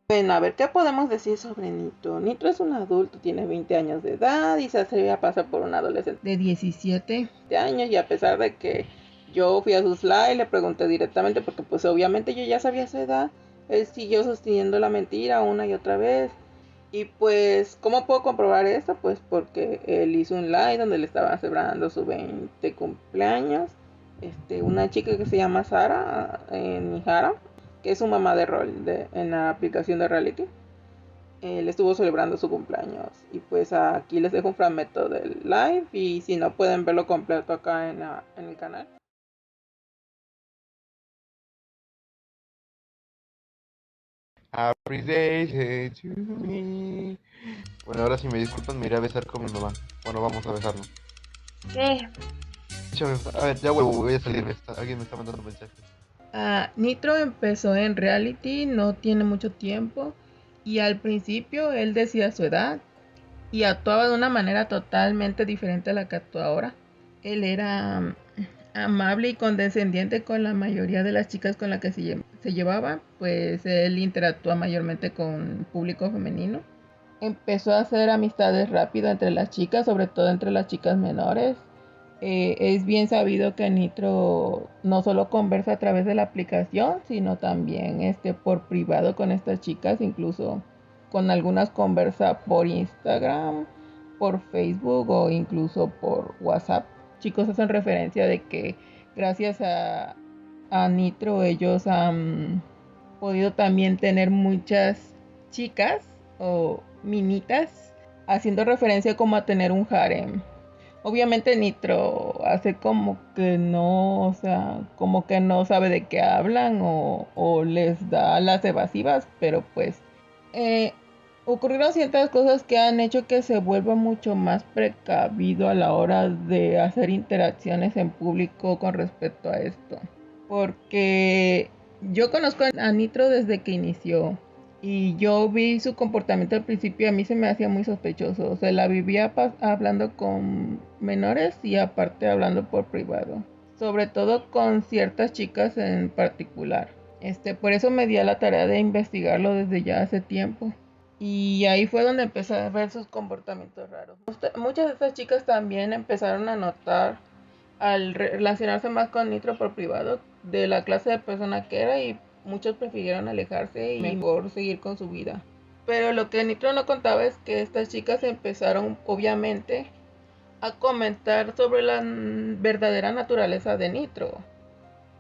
Bueno, a ver, ¿qué podemos decir sobre Nitro? Nitro es un adulto, tiene 20 años de edad y se hace a pasar por un adolescente de 17 años, y a pesar de que yo fui a sus live y le pregunté directamente porque pues obviamente yo ya sabía su edad, él siguió sosteniendo la mentira una y otra vez. Y pues, ¿cómo puedo comprobar esto? Pues porque él hizo un live donde le estaban celebrando su 20 cumpleaños. Una chica que se llama Sara, Nihara, que es su mamá de rol en la aplicación de reality, le estuvo celebrando su cumpleaños. Y pues aquí les dejo un fragmento del live y si no pueden verlo completo acá en el canal. Happy birthday to me. Bueno, ahora si me disculpan, me iré a besar con mi mamá. Bueno, vamos a besarnos. ¿Qué? A ver, ya vuelvo, voy a salir. Alguien me está mandando mensajes. Nitro empezó en reality, no tiene mucho tiempo. Y al principio él decía su edad y actuaba de una manera totalmente diferente a la que actúa ahora. Él era amable y condescendiente con la mayoría de las chicas con las que se llevaba, pues él interactúa mayormente con público femenino. Empezó a hacer amistades rápido entre las chicas, sobre todo entre las chicas menores. Es bien sabido que Nitro no solo conversa a través de la aplicación, sino también por privado con estas chicas, incluso con algunas conversa por Instagram, por Facebook o incluso por WhatsApp. Chicos hacen referencia de que gracias a Nitro ellos han podido también tener muchas chicas o minitas, haciendo referencia como a tener un harem. Obviamente Nitro hace como que no, o sea, como que no sabe de qué hablan o les da las evasivas, pero pues eh, ocurrieron ciertas cosas que han hecho que se vuelva mucho más precavido a la hora de hacer interacciones en público con respecto a esto. Porque yo conozco a Nitro desde que inició y yo vi su comportamiento al principio y a mí se me hacía muy sospechoso. O sea, la vivía hablando con menores y aparte hablando por privado. Sobre todo con ciertas chicas en particular. Por eso me di a la tarea de investigarlo desde ya hace tiempo. Y ahí fue donde empecé a ver sus comportamientos raros. Muchas de estas chicas también empezaron a notar al relacionarse más con Nitro por privado de la clase de persona que era, y muchos prefirieron alejarse y mejor seguir con su vida. Pero lo que Nitro no contaba es que estas chicas empezaron obviamente a comentar sobre la verdadera naturaleza de Nitro.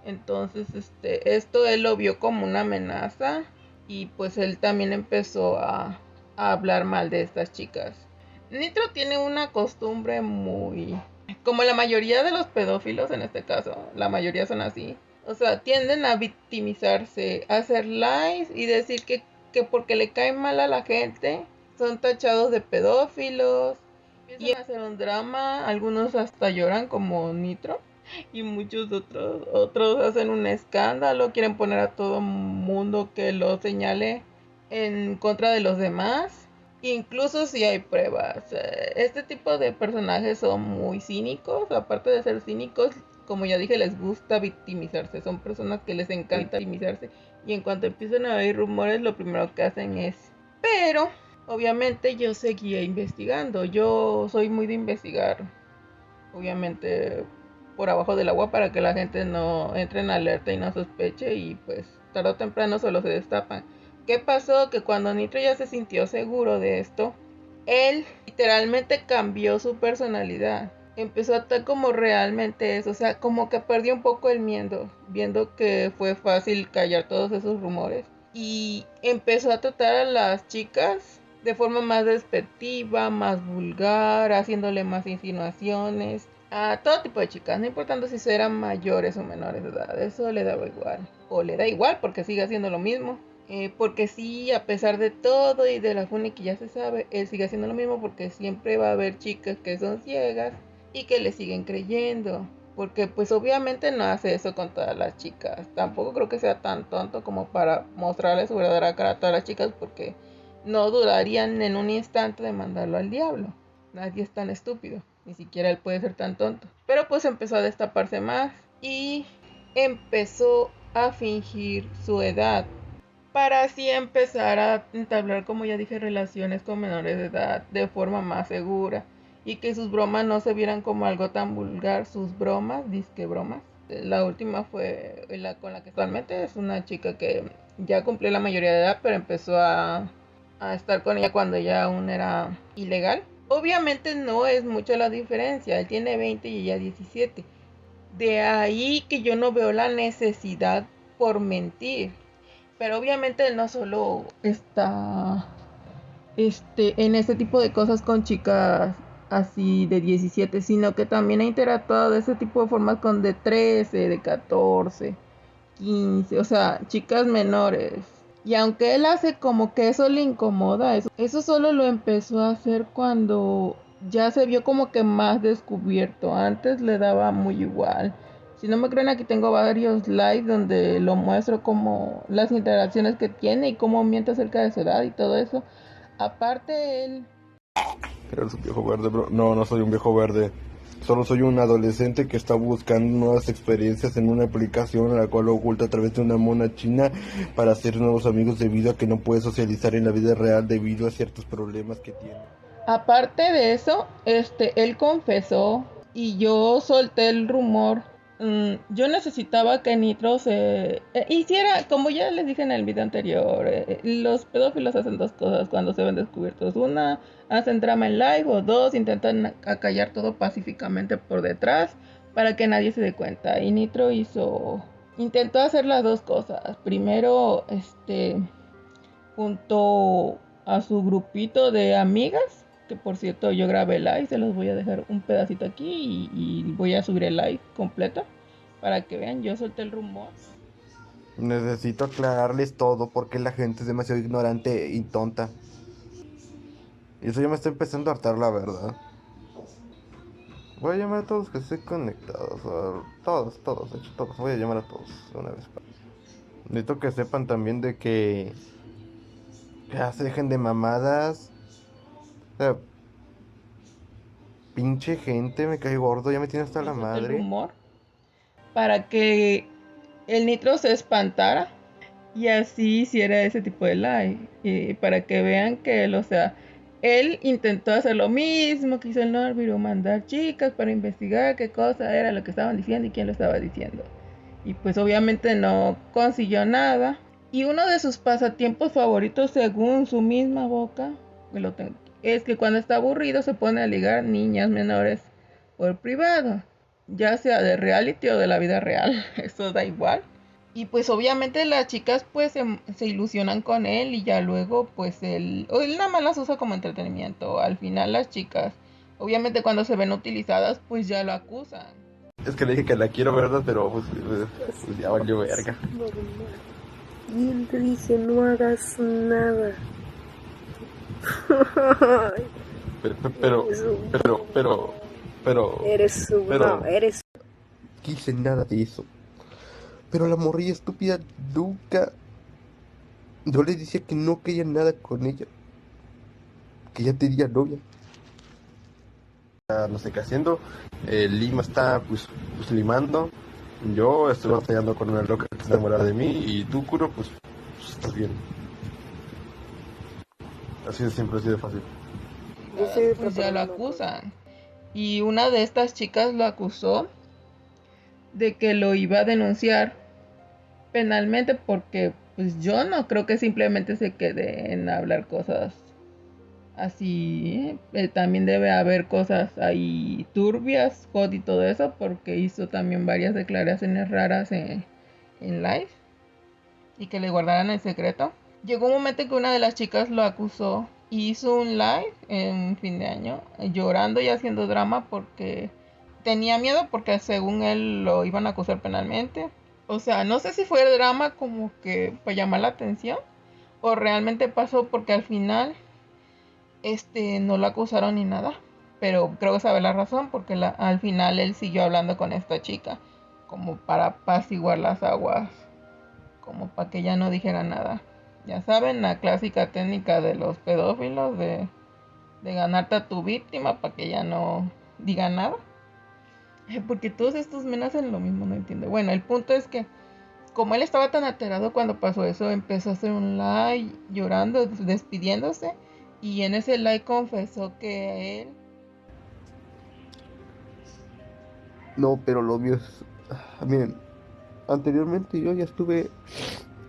Entonces, esto él lo vio como una amenaza y pues él también empezó a hablar mal de estas chicas. Nitro tiene una costumbre muy... Como la mayoría de los pedófilos en este caso, la mayoría son así. O sea, tienden a victimizarse, a hacer lies y decir que porque le cae mal a la gente, son tachados de pedófilos. Y hacer un drama, algunos hasta lloran como Nitro y muchos otros hacen un escándalo, quieren poner a todo mundo que lo señale en contra de los demás, incluso si hay pruebas. Este tipo de personajes son muy cínicos, aparte de ser cínicos, como ya dije, les gusta victimizarse, son personas que les encanta victimizarse y en cuanto empiezan a oír rumores lo primero que hacen es... Pero obviamente yo seguía investigando, yo soy muy de investigar, obviamente por abajo del agua para que la gente no entre en alerta y no sospeche y pues tarde o temprano solo se destapan. ¿Qué pasó? Que cuando Nitro ya se sintió seguro de esto, él literalmente cambió su personalidad. Empezó a actuar como realmente es, o sea, como que perdió un poco el miedo, viendo que fue fácil callar todos esos rumores. Y empezó a tratar a las chicas de forma más despectiva, más vulgar, haciéndole más insinuaciones a todo tipo de chicas, no importando si eran mayores o menores de edad, eso le daba igual, o le da igual porque sigue haciendo lo mismo. Porque sí, a pesar de todo y de la fune que ya se sabe, él sigue haciendo lo mismo porque siempre va a haber chicas que son ciegas y que le siguen creyendo. Porque pues obviamente no hace eso con todas las chicas. Tampoco creo que sea tan tonto como para mostrarle su verdadera cara a todas las chicas, porque no dudarían en un instante de mandarlo al diablo. Nadie es tan estúpido, ni siquiera él puede ser tan tonto. Pero pues empezó a destaparse más y empezó a fingir su edad. para así empezar a entablar, como ya dije, relaciones con menores de edad de forma más segura y que sus bromas no se vieran como algo tan vulgar, sus bromas, disque bromas. La última fue la con la que actualmente es una chica que ya cumplió la mayoría de edad, pero empezó a estar con ella cuando ella aún era ilegal. Obviamente no es mucha la diferencia, él tiene 20 y ella 17. De ahí que yo no veo la necesidad por mentir. Pero obviamente él no solo está en este tipo de cosas con chicas así de 17, sino que también ha interactuado de ese tipo de formas con de 13, de 14, 15, o sea, chicas menores. Y aunque él hace como que eso le incomoda, eso solo lo empezó a hacer cuando ya se vio como que más descubierto. Antes le daba muy igual. Si no me creen, aquí tengo varios lives donde lo muestro como las interacciones que tiene y cómo miente acerca de su edad y todo eso. Aparte él... Eres un viejo verde, bro. No, no soy un viejo verde. Solo soy un adolescente que está buscando nuevas experiencias en una aplicación a la cual lo oculta a través de una mona china para hacer nuevos amigos debido a que no puede socializar en la vida real debido a ciertos problemas que tiene. Aparte de eso, él confesó y yo solté el rumor. Yo necesitaba que Nitro se hiciera, como ya les dije en el video anterior, los pedófilos hacen dos cosas cuando se ven descubiertos. Una, hacen drama en live, o dos, intentan acallar todo pacíficamente por detrás para que nadie se dé cuenta. Y Nitro intentó hacer las dos cosas. Primero, junto a su grupito de amigas, que por cierto yo grabé live, se los voy a dejar un pedacito aquí y voy a subir el live completo para que vean, yo solté el rumor. Necesito aclararles todo porque la gente es demasiado ignorante y tonta. Y eso ya me está empezando a hartar, la verdad. Voy a llamar a todos los que estén conectados. Todos, de hecho todos. Voy a llamar a todos de una vez. Necesito que sepan también de que ya se dejen de mamadas. O sea, pinche gente, me cae gordo, ya me tiene hasta la Yo solté el madre. rumor para que el Nitro se espantara y así hiciera ese tipo de live. Y para que vean que él, o sea, él intentó hacer lo mismo que hizo el Norviro, mandar chicas para investigar qué cosa era lo que estaban diciendo y quién lo estaba diciendo. Y pues obviamente no consiguió nada. Y uno de sus pasatiempos favoritos, según su misma boca, es que cuando está aburrido se pone a ligar niñas menores por privado, ya sea de reality o de la vida real, eso da igual. Y pues obviamente las chicas pues se ilusionan con él y ya luego pues él nada más las usa como entretenimiento. Al final las chicas, obviamente cuando se ven utilizadas pues ya lo acusan. Es que le dije que la quiero, ¿verdad? Pero pues ya valió verga. Y él te dice, no hagas nada. Eres su... No, eres... Quise nada de eso. Pero la morrilla estúpida nunca... Yo le decía que no quería nada con ella. Que ya tenía novia. No sé qué haciendo. Lima está pues limando. Yo estoy batallando con una loca que está enamorada de mí. Y tú, Kuro, pues estás bien. Así de simple, así de fácil. Pues ya lo acusan. Y una de estas chicas lo acusó de que lo iba a denunciar penalmente porque pues yo no creo que simplemente se quede en hablar cosas así. También debe haber cosas ahí turbias, Cody y todo eso, porque hizo también varias declaraciones raras en live y que le guardaran el secreto. Llegó un momento en que una de las chicas lo acusó y hizo un live en fin de año llorando y haciendo drama porque tenía miedo porque según él lo iban a acusar penalmente. O sea, no sé si fue drama como que para llamar la atención o realmente pasó porque al final no lo acusaron ni nada. Pero creo saber la razón porque al final él siguió hablando con esta chica como para apaciguar las aguas, como para que ya no dijera nada. Ya saben, la clásica técnica de los pedófilos de ganarte a tu víctima para que ya no diga nada. Porque todos estos men hacen lo mismo, no entiendo. Bueno, el punto es que como él estaba tan alterado cuando pasó eso, empezó a hacer un live llorando, despidiéndose. Y en ese live confesó que él... No, pero lo mío es... Miren, anteriormente yo ya estuve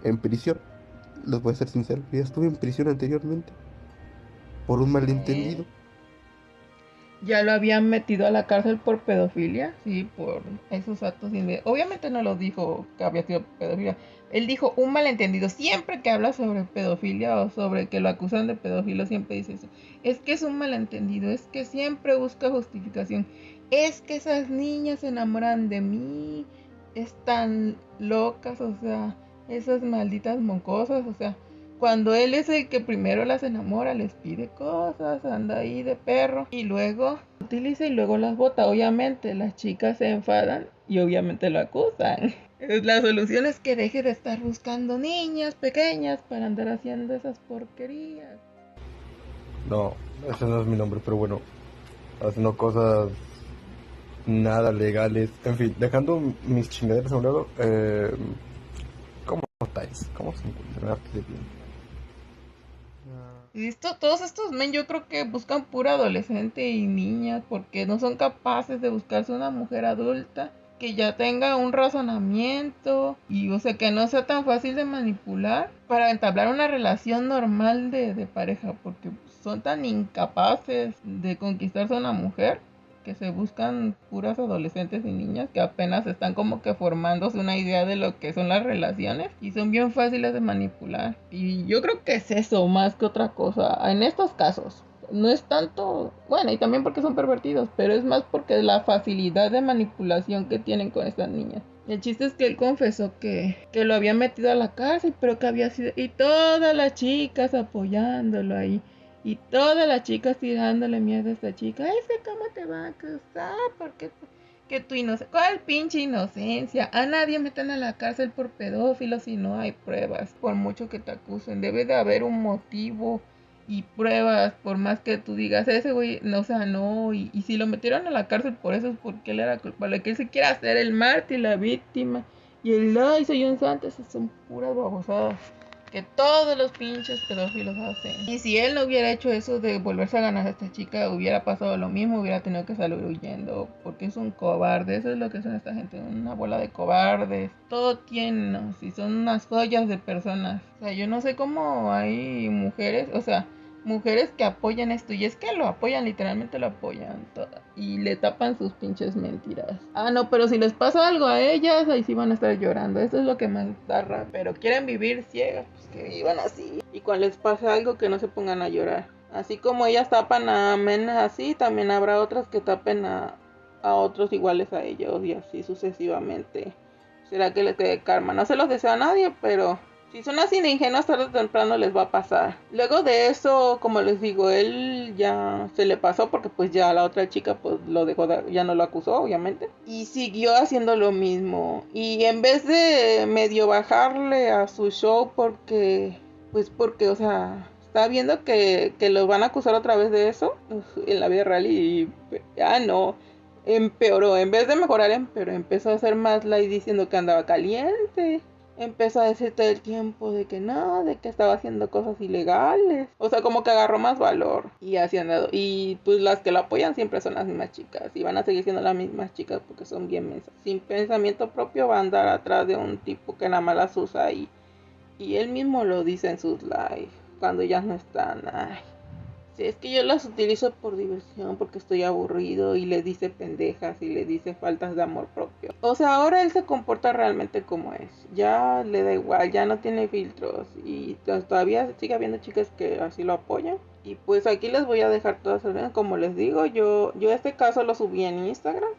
en prisión. Les voy a ser sincero, ya estuve en prisión anteriormente por un malentendido. Ya lo habían metido a la cárcel por pedofilia, sí, por esos actos obviamente no lo dijo que había sido pedofilia. Él dijo un malentendido. Siempre que habla sobre pedofilia o sobre que lo acusan de pedofilia, siempre dice eso. Es que es un malentendido, es que siempre busca justificación. Es que esas niñas se enamoran de mí, están locas, o sea, esas malditas mocosas, o sea, cuando él es el que primero las enamora, les pide cosas, anda ahí de perro y luego utiliza y luego las bota. Obviamente las chicas se enfadan y obviamente lo acusan. La solución es que deje de estar buscando niñas pequeñas para andar haciendo esas porquerías. No, ese no es mi nombre, pero bueno, haciendo cosas nada legales. En fin, dejando mis chingaderas a un lado, ¿cómo estáis? ¿Cómo se encuentran? Y todos estos men yo creo que buscan pura adolescente y niñas porque no son capaces de buscarse una mujer adulta que ya tenga un razonamiento y o sea que no sea tan fácil de manipular para entablar una relación normal de pareja porque son tan incapaces de conquistarse a una mujer que se buscan puras adolescentes y niñas que apenas están como que formándose una idea de lo que son las relaciones y son bien fáciles de manipular. Y yo creo que es eso más que otra cosa en estos casos. No es tanto, bueno, y también porque son pervertidos, pero es más porque la facilidad de manipulación que tienen con estas niñas. El chiste es que él confesó que lo había metido a la cárcel, pero que había sido... Y todas las chicas apoyándolo ahí. Y todas las chicas tirándole miedo a esta chica. Es que cómo te va a acusar, porque que tu inocencia. ¿Cuál pinche inocencia? A nadie meten a la cárcel por pedófilo si no hay pruebas. Por mucho que te acusen, debe de haber un motivo y pruebas. Por más que tú digas, ese güey, no, o sea, no. Y si lo metieron a la cárcel por eso es porque él era culpable. Que él se quiera hacer el mártir, la víctima. Y el, ay, soy un santo. Esas son puras babosadas que todos los pinches pedófilos hacen. Y si él no hubiera hecho eso de volverse a ganar a esta chica, hubiera pasado lo mismo, hubiera tenido que salir huyendo, porque es un cobarde. Eso es lo que son esta gente, una bola de cobardes. Todo tienen, ¿no? Si son unas joyas de personas. O sea, yo no sé cómo hay mujeres, o sea, mujeres que apoyan esto, y es que lo apoyan, literalmente lo apoyan, y le tapan sus pinches mentiras. Ah, no, pero si les pasa algo a ellas, ahí sí van a estar llorando. Eso es lo que más da rabia. Pero quieren vivir ciegas, pues que vivan así. Y cuando les pasa algo, que no se pongan a llorar. Así como ellas tapan a menas así, también habrá otras que tapen a otros iguales a ellos, y así sucesivamente. Será que les dé karma. No se los desea a nadie, pero si son así de ingenuos, tarde o temprano les va a pasar. Luego de eso, como les digo, él ya se le pasó porque pues ya la otra chica pues lo dejó, ya no lo acusó, obviamente. Y siguió haciendo lo mismo. Y en vez de medio bajarle a su show porque, o sea, está viendo que lo van a acusar otra vez de eso en la vida real y ya no. Empeoró, en vez de mejorar, empeoró. Empezó a hacer más light diciendo que andaba caliente. Empezó a decir todo el tiempo de que no, de que estaba haciendo cosas ilegales. O sea, como que agarró más valor. Y así han dado. Y pues las que lo apoyan siempre son las mismas chicas. Y van a seguir siendo las mismas chicas porque son bien mensas. Sin pensamiento propio va a andar atrás de un tipo que nada más las usa. Y él mismo lo dice en sus lives. Cuando ellas no están. Ay. Sí, es que yo las utilizo por diversión, porque estoy aburrido, y le dice pendejas y le dice faltas de amor propio. O sea, ahora él se comporta realmente como es. Ya le da igual, ya no tiene filtros y todavía sigue habiendo chicas que así lo apoyan. Y pues aquí les voy a dejar todas, como les digo, yo este caso lo subí en Instagram,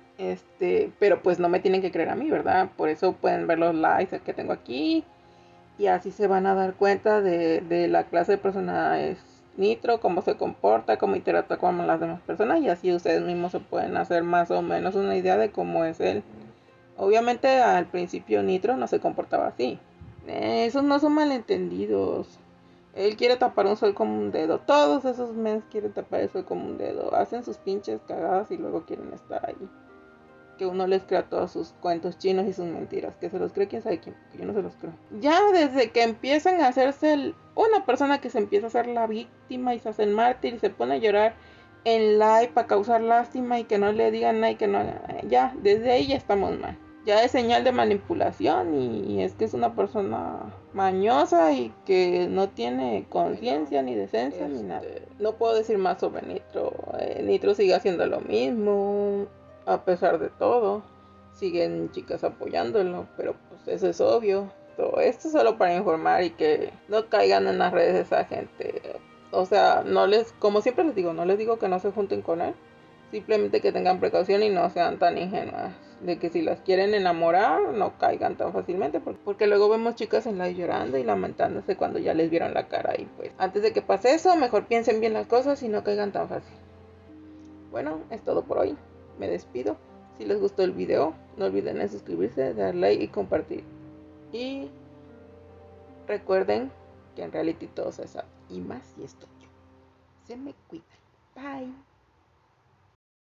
pero pues no me tienen que creer a mí, ¿verdad? Por eso pueden ver los likes que tengo aquí y así se van a dar cuenta de la clase de persona es Nitro, cómo se comporta, cómo interactúa con las demás personas, y así ustedes mismos se pueden hacer más o menos una idea de cómo es él. Obviamente al principio Nitro no se comportaba así. Esos no son malentendidos. Él quiere tapar un sol como un dedo. Todos esos men quieren tapar el sol como un dedo. Hacen sus pinches cagadas y luego quieren estar ahí. que uno les crea todos sus cuentos chinos y sus mentiras, que se los cree quién sabe quién, porque yo no se los creo. Ya desde que empiezan a hacerse una persona que se empieza a hacer la víctima y se hace el mártir y se pone a llorar en live para causar lástima y que no le digan nada y que no hagan nada, ya, desde ahí ya estamos mal. Ya es señal de manipulación y es que es una persona mañosa y que no tiene conciencia ni decencia ni nada. No puedo decir más sobre Nitro. Nitro sigue haciendo lo mismo a pesar de todo. Siguen chicas apoyándolo, pero pues eso es obvio. Todo esto es solo para informar y que no caigan en las redes esa gente. O sea, como siempre les digo, no les digo que no se junten con él. Simplemente que tengan precaución y no sean tan ingenuas. De que si las quieren enamorar, no caigan tan fácilmente. Porque luego vemos chicas en live llorando y lamentándose cuando ya les vieron la cara. Y pues, antes de que pase eso, mejor piensen bien las cosas y no caigan tan fácil. Bueno, es todo por hoy. Me despido. Si les gustó el video, no olviden en suscribirse, dar like y compartir. Y recuerden que en reality todo se sabe. Y más si estoy yo. Se me cuidan. Bye.